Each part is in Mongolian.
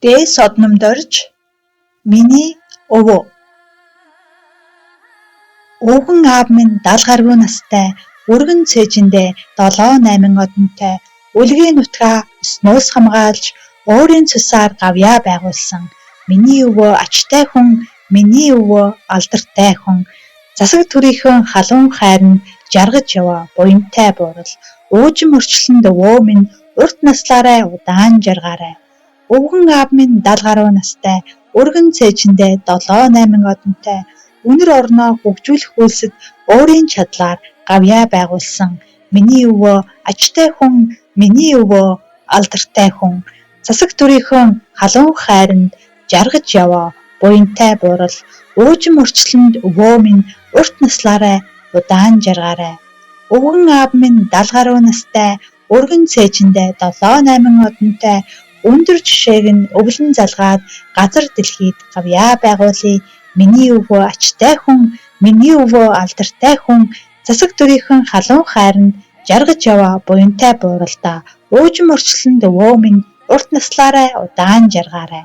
Дээс содномдорж миний өвөө. Өвгөн аав минь 70 гаруй настай, өргөн цээжиндээ 7-8 одонтой, үлгийн нутгаа өснөөс хамгаалж, өөрийн цусаар гавьяа байгуулсан миний өвөө ачтай хүн, миний өвөө алдартай хүн. Засаг төрийнхөө халуун хайранд жаргаж яваа буянтай буурал. Уужим өрчлөнд өвөө минь урт наслаарай удаан жаргаарай. Өвгөн аав минь 70 гаруй настай, өргөн цээжиндээ 7-8 одонтой, үнэр орноо хөгжүүлэх үйлсэд өөрийн чадлаар гавьяа байгуулсан миний өвөө ачтай хүн, миний өвөө алдартай хүн. Засаг төрийнхөө халуун хайранд жаргаж яваа буянтай буурал. Уужим өрчлөнд өвөө минь урт наслаарай удаан жаргаарай. Өвгөн аав минь 70 гаруй настай, өргөн цээжиндээ 7-8 одонтой, өндөр жишээг нь өвлөн залгаад газар дэлхийд гавьяа байгуулъя. Миний өвөө ачтай хүн, миний өвөө алдартай хүн. Засаг төрийнхөө халуун хайранд жаргаж яваа буянтай бууралдаа. Уужим өрчлөнд өвөө минь урт наслаарай удаан жаргаарай.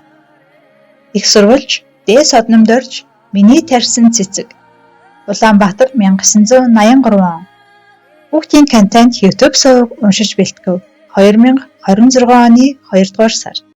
Их сурвалж дээс содномдорж миний тарьсан цэцэг. Улаанбаатар 1983 он. Хүүхдийн контент YouTube суваг уншиж бэлтгэв. 2026 оны 2 дугаар сар.